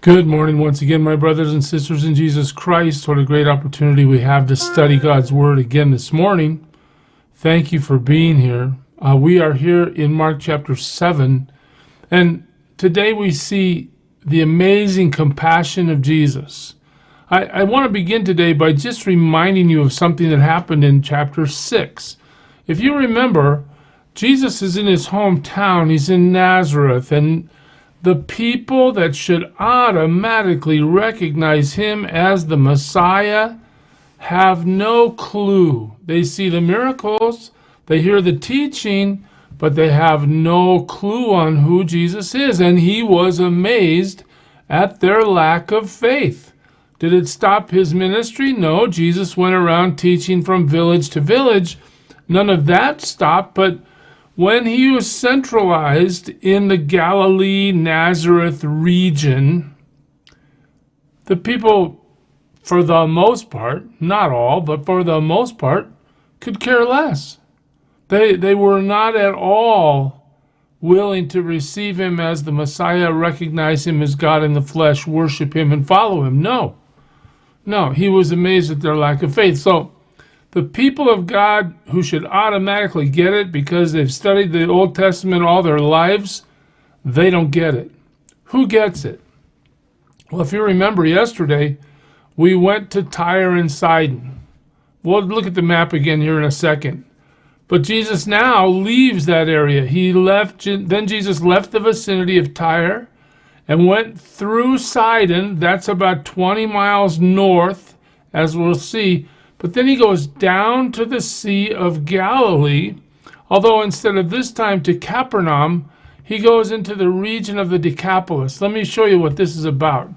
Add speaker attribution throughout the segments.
Speaker 1: Good morning once again, my brothers and sisters in Jesus Christ. What a great opportunity we have to study God's Word again this morning. Thank you for being here. We are here in Mark chapter 7, and today we see the amazing compassion of Jesus. I want to begin today by just reminding you of something that happened in chapter 6. If you remember, Jesus is in his hometown. He's in Nazareth, and the people that should automatically recognize him as the Messiah have no clue. They see the miracles, they hear the teaching, but they have no clue on who Jesus is. And he was amazed at their lack of faith. Did it stop his ministry? No, Jesus went around teaching from village to village. None of that stopped, but when he was centralized in the Galilee, Nazareth region, the people, for the most part, not all, but for the most part, could care less. They were not at all willing to receive him as the Messiah, recognize him as God in the flesh, worship him, and follow him. No, he was amazed at their lack of faith. So the people of God who should automatically get it because they've studied the Old Testament all their lives, they don't get it. Who gets it? Well, if you remember yesterday, we went to Tyre and Sidon. We'll look at the map again here in a second. But Jesus now leaves that area. Then Jesus left the vicinity of Tyre and went through Sidon. That's about 20 miles north, as we'll see. But then he goes down to the Sea of Galilee, although instead of this time to Capernaum, he goes into the region of the Decapolis. Let me show you what this is about.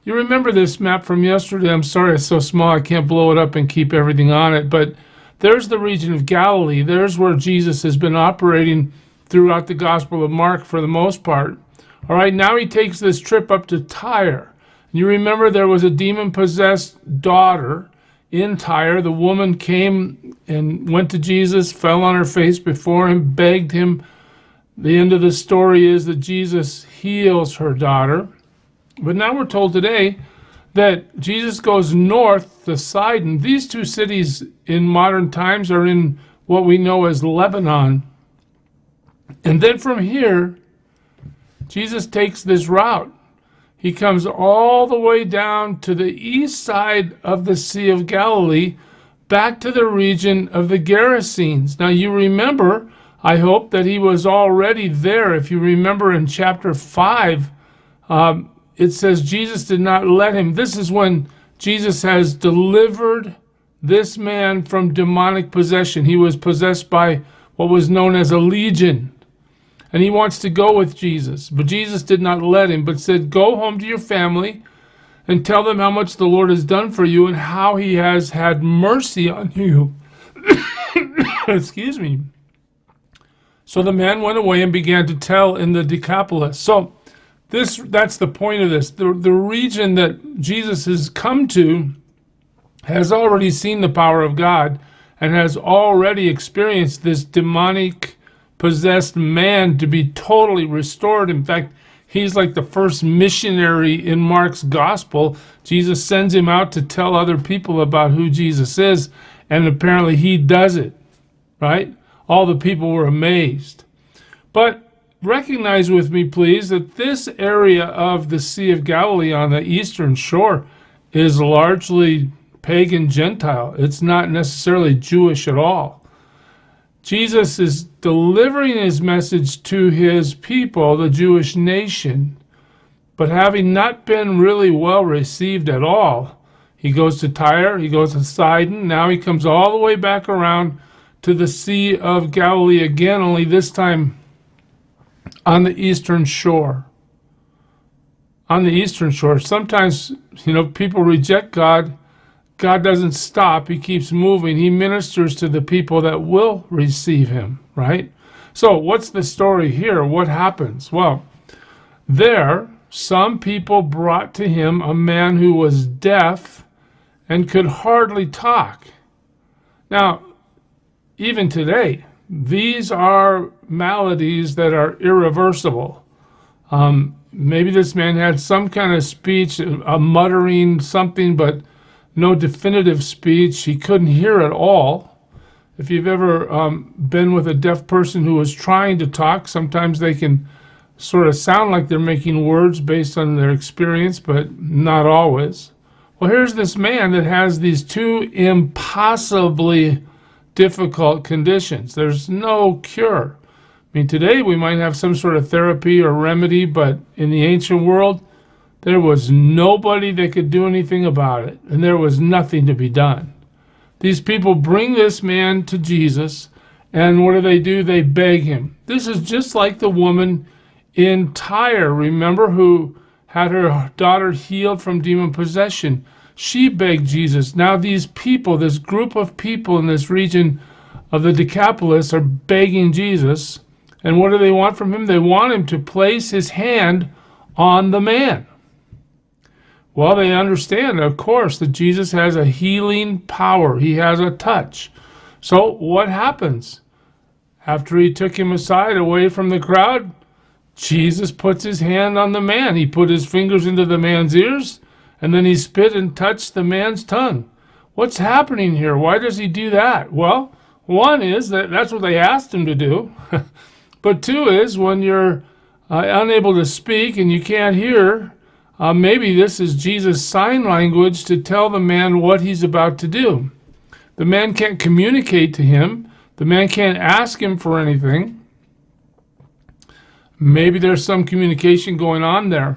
Speaker 1: You remember this map from yesterday. I'm sorry it's so small I can't blow it up and keep everything on it, but there's the region of Galilee. There's where Jesus has been operating throughout the Gospel of Mark for the most part. All right, now he takes this trip up to Tyre. You remember there was a demon-possessed daughter in Tyre. The woman came and went to Jesus, fell on her face before him, begged him. The end of the story is that Jesus heals her daughter. But now we're told today that Jesus goes north to Sidon. These two cities in modern times are in what we know as Lebanon. And then from here, Jesus takes this route. He comes all the way down to the east side of the Sea of Galilee, back to the region of the Gerasenes. Now you remember, I hope, that he was already there. If you remember in chapter 5, it says Jesus did not let him. This is when Jesus has delivered this man from demonic possession. He was possessed by what was known as a legion. And he wants to go with Jesus. But Jesus did not let him, but said, go home to your family and tell them how much the Lord has done for you and how he has had mercy on you. Excuse me. So the man went away and began to tell in the Decapolis. So that's the point of this. The region that Jesus has come to has already seen the power of God and has already experienced this demonic possessed man to be totally restored. In fact, he's like the first missionary in Mark's gospel. Jesus sends him out to tell other people about who Jesus is, and apparently he does it, right? All the people were amazed. But recognize with me, please, that this area of the Sea of Galilee on the eastern shore is largely pagan Gentile. It's not necessarily Jewish at all. Jesus is delivering his message to his people, the Jewish nation, but having not been really well received at all, he goes to Tyre, he goes to Sidon, now he comes all the way back around to the Sea of Galilee again, only this time on the eastern shore. On the eastern shore. Sometimes, people reject God. God doesn't stop. He keeps moving. He ministers to the people that will receive him, right? So what's the story here? What happens? Well, there, some people brought to him a man who was deaf and could hardly talk. Now, even today, these are maladies that are irreversible. Maybe this man had some kind of speech, a muttering something, but no definitive speech. He couldn't hear at all. If you've ever been with a deaf person who is trying to talk, sometimes they can sort of sound like they're making words based on their experience, but not always. Well, here's this man that has these two impossibly difficult conditions. There's no cure. I mean, today we might have some sort of therapy or remedy, but in the ancient world, there was nobody that could do anything about it, and there was nothing to be done. These people bring this man to Jesus, and what do? They beg him. This is just like the woman in Tyre, remember, who had her daughter healed from demon possession. She begged Jesus. Now these people, this group of people in this region of the Decapolis, are begging Jesus. And what do they want from him? They want him to place his hand on the man. Well, they understand, of course, that Jesus has a healing power. He has a touch. So what happens? After he took him aside, away from the crowd, Jesus puts his hand on the man. He put his fingers into the man's ears, and then he spit and touched the man's tongue. What's happening here? Why does he do that? Well, one is that that's what they asked him to do. But two is when you're unable to speak and you can't hear, maybe this is Jesus' sign language to tell the man what he's about to do. The man can't communicate to him. The man can't ask him for anything. Maybe there's some communication going on there.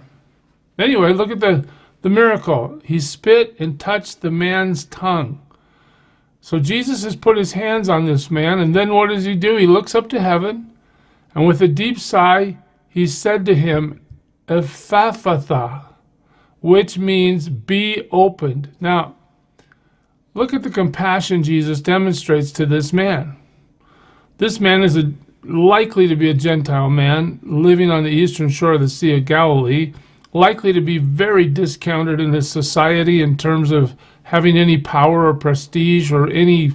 Speaker 1: Anyway, look at the miracle. He spit and touched the man's tongue. So Jesus has put his hands on this man, and then what does he do? He looks up to heaven, and with a deep sigh, he said to him, Ephphatha, which means be opened. Now, look at the compassion Jesus demonstrates to this man. This man is likely to be a Gentile man living on the eastern shore of the Sea of Galilee, likely to be very discounted in his society in terms of having any power or prestige or any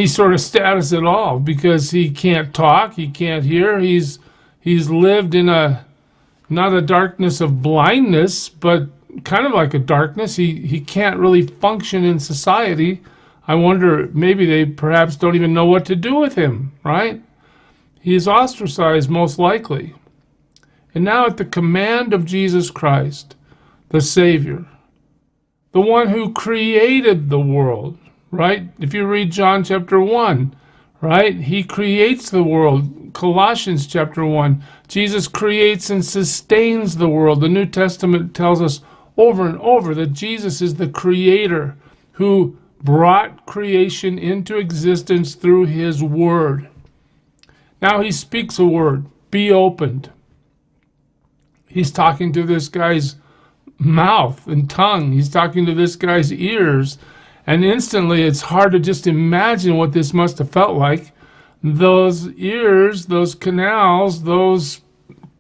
Speaker 1: sort of status at all, because he can't talk, he can't hear, he's lived in not a darkness of blindness, but kind of like a darkness. He can't really function in society. I wonder, maybe they perhaps don't even know what to do with him, right? He is ostracized, most likely. And now at the command of Jesus Christ, the Savior, the one who created the world, right? If you read John chapter 1, right? He creates the world. Colossians chapter 1, Jesus creates and sustains the world. The New Testament tells us over and over that Jesus is the creator who brought creation into existence through his word. Now he speaks a word, be opened. He's talking to this guy's mouth and tongue. He's talking to this guy's ears. And instantly it's hard to just imagine what this must have felt like. Those ears, those canals, those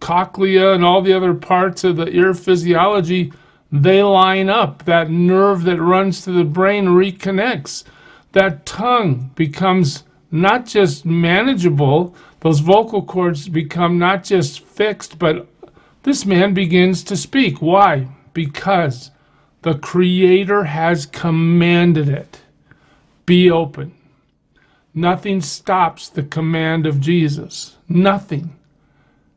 Speaker 1: cochlea and all the other parts of the ear physiology, they line up. That nerve that runs to the brain reconnects. That tongue becomes not just manageable, those vocal cords become not just fixed, but this man begins to speak. Why? Because the Creator has commanded it. Be open. Nothing stops the command of Jesus. Nothing.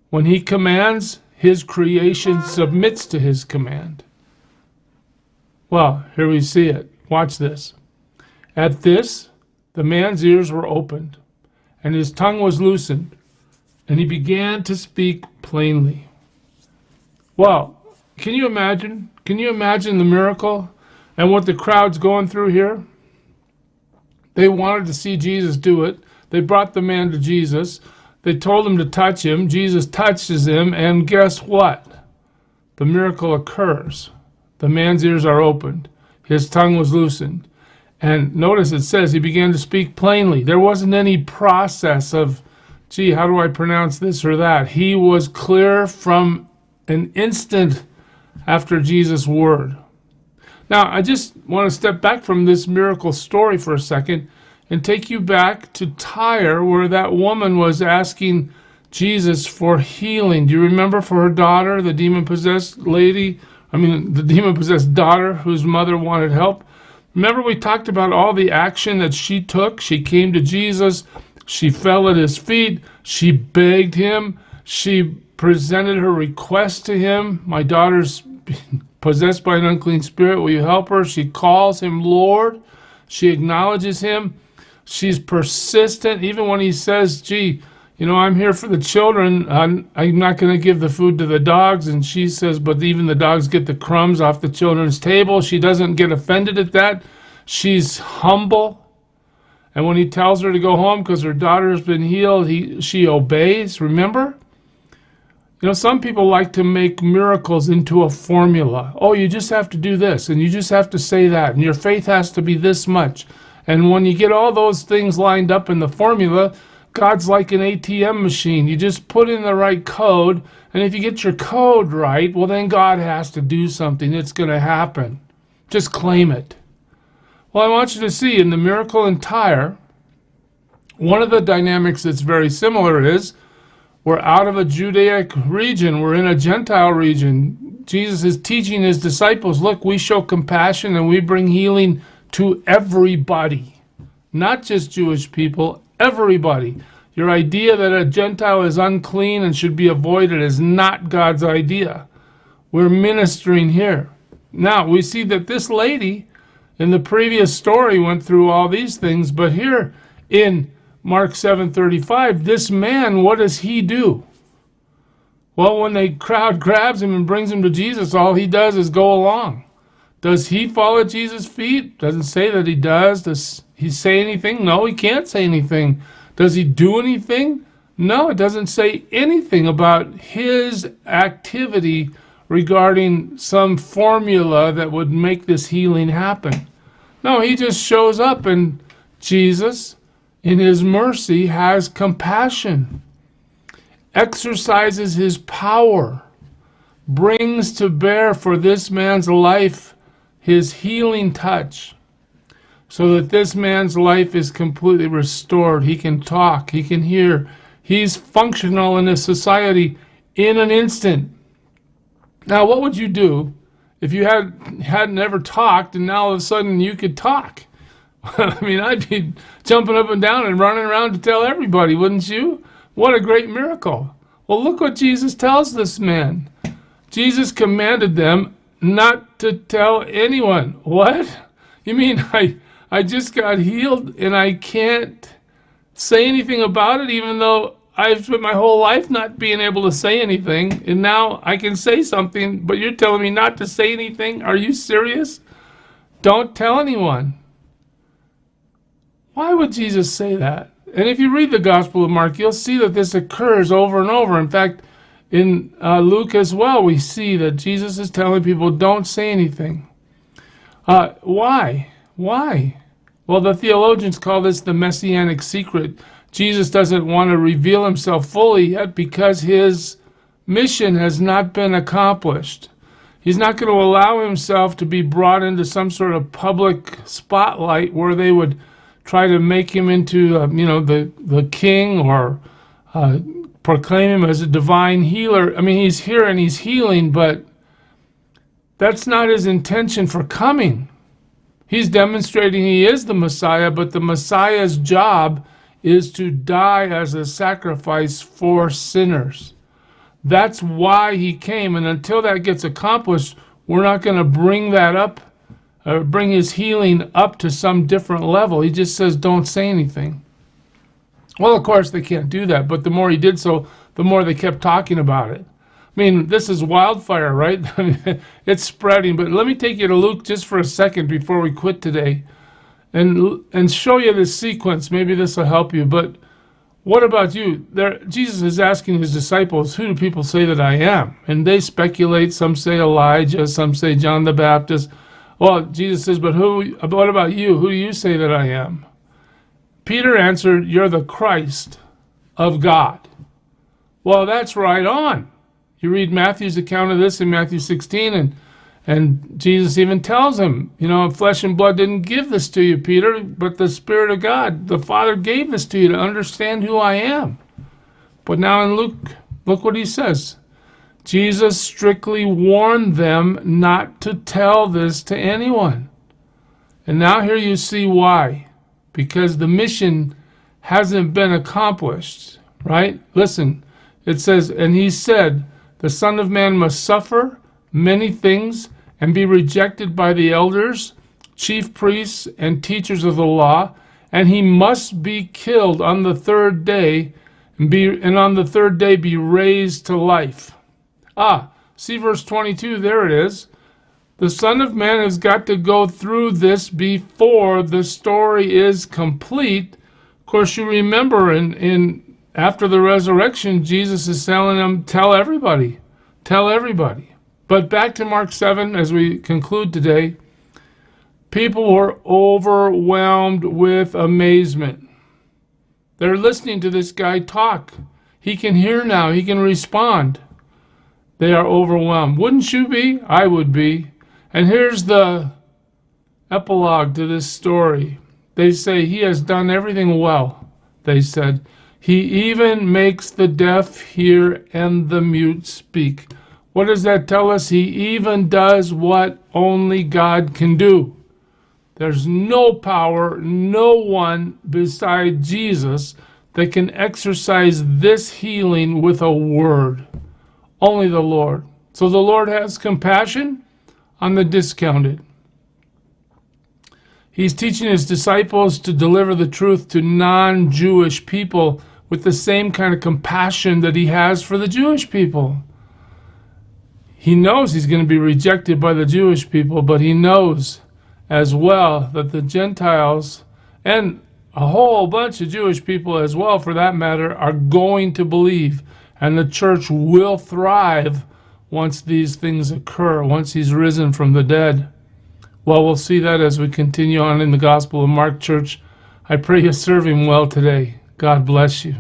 Speaker 1: When he commands, his creation submits to his command. Well, here we see it. Watch this. At this, the man's ears were opened, and his tongue was loosened, and he began to speak plainly. Well, can you imagine? Can you imagine the miracle and what the crowd's going through here? They wanted to see Jesus do it. They brought the man to Jesus. They told him to touch him. Jesus touches him, and guess what? The miracle occurs. The man's ears are opened. His tongue was loosened. And notice it says he began to speak plainly. There wasn't any process of, gee, how do I pronounce this or that? He was clear from an instant after Jesus' word. Now, I just want to step back from this miracle story for a second and take you back to Tyre, where that woman was asking Jesus for healing. Do you remember for her daughter, the demon-possessed the demon-possessed daughter whose mother wanted help? Remember we talked about all the action that she took? She came to Jesus. She fell at his feet. She begged him. She presented her request to him. My daughter's possessed by an unclean spirit. Will you help her? She calls him Lord. She acknowledges him. She's persistent. Even when he says, gee, I'm here for the children. I'm not going to give the food to the dogs. And she says, but even the dogs get the crumbs off the children's table. She doesn't get offended at that. She's humble. And when he tells her to go home because her daughter's been healed, she obeys. Remember? Some people like to make miracles into a formula. Oh, you just have to do this, and you just have to say that, and your faith has to be this much. And when you get all those things lined up in the formula, God's like an ATM machine. You just put in the right code, and if you get your code right, well, then God has to do something. It's going to happen. Just claim it. Well, I want you to see in the miracle in Tyre, one of the dynamics that's very similar is we're out of a Judaic region. We're in a Gentile region. Jesus is teaching his disciples, look, we show compassion and we bring healing to everybody. Not just Jewish people, everybody. Your idea that a Gentile is unclean and should be avoided is not God's idea. We're ministering here. Now, we see that this lady in the previous story went through all these things, but here in Mark 7:35, this man, what does he do? Well, when the crowd grabs him and brings him to Jesus, all he does is go along. Does he fall at Jesus' feet? Doesn't say that he does. Does he say anything? No, he can't say anything. Does he do anything? No, it doesn't say anything about his activity regarding some formula that would make this healing happen. No, he just shows up, and Jesus, in his mercy, has compassion, exercises his power, brings to bear for this man's life his healing touch, so that this man's life is completely restored. He can talk, he can hear, he's functional in his society in an instant. Now, what would you do if you hadn't ever talked and now all of a sudden you could talk? I mean, I'd be jumping up and down and running around to tell everybody, wouldn't you? What a great miracle. Well, look what Jesus tells this man. Jesus commanded them not to tell anyone. What? You mean I just got healed and I can't say anything about it, even though I've spent my whole life not being able to say anything, and now I can say something, but you're telling me not to say anything? Are you serious? Don't tell anyone. Why would Jesus say that? And if you read the Gospel of Mark, you'll see that this occurs over and over. In fact, in Luke as well, we see that Jesus is telling people, don't say anything. Why? Why? Well, the theologians call this the messianic secret. Jesus doesn't want to reveal himself fully yet because his mission has not been accomplished. He's not going to allow himself to be brought into some sort of public spotlight where they would try to make him into, the king or proclaim him as a divine healer. I mean, he's here and he's healing, but that's not his intention for coming. He's demonstrating he is the Messiah, but the Messiah's job is to die as a sacrifice for sinners. That's why he came, and until that gets accomplished, we're not going to bring that up, bring his healing up to some different level. He just says, don't say anything. Well, of course, they can't do that, but the more he did so, the more they kept talking about it. I mean, this is wildfire, right? It's spreading, but let me take you to Luke just for a second before we quit today and show you this sequence. Maybe this will help you, but what about you? Jesus is asking his disciples, who do people say that I am? And they speculate. Some say Elijah, some say John the Baptist. Well, Jesus says, but what about you? Who do you say that I am? Peter answered, you're the Christ of God. Well, that's right on. You read Matthew's account of this in Matthew 16, and Jesus even tells him, flesh and blood didn't give this to you, Peter, but the Spirit of God. The Father gave this to you to understand who I am. But now in Luke, look what he says. Jesus strictly warned them not to tell this to anyone. And now here you see why. Because the mission hasn't been accomplished, right? Listen, it says, and he said, the Son of Man must suffer many things and be rejected by the elders, chief priests, and teachers of the law, and he must be killed on the third day, and on the third day be raised to life. See verse 22, there it is. The Son of Man has got to go through this before the story is complete. Of course, you remember after the resurrection, Jesus is telling them, tell everybody. Tell everybody. But back to Mark 7 as we conclude today. People were overwhelmed with amazement. They're listening to this guy talk. He can hear now. He can respond. They are overwhelmed. Wouldn't you be? I would be. And here's the epilogue to this story. They say, he has done everything well, they said. He even makes the deaf hear and the mute speak. What does that tell us? He even does what only God can do. There's no power, no one beside Jesus that can exercise this healing with a word. Only the Lord. So the Lord has compassion on the discounted. He's teaching his disciples to deliver the truth to non-Jewish people with the same kind of compassion that he has for the Jewish people. He knows he's going to be rejected by the Jewish people, but he knows as well that the Gentiles, and a whole bunch of Jewish people as well for that matter, are going to believe, and the church will thrive once these things occur, once he's risen from the dead. Well, we'll see that as we continue on in the Gospel of Mark, church. I pray you serve him well today. God bless you.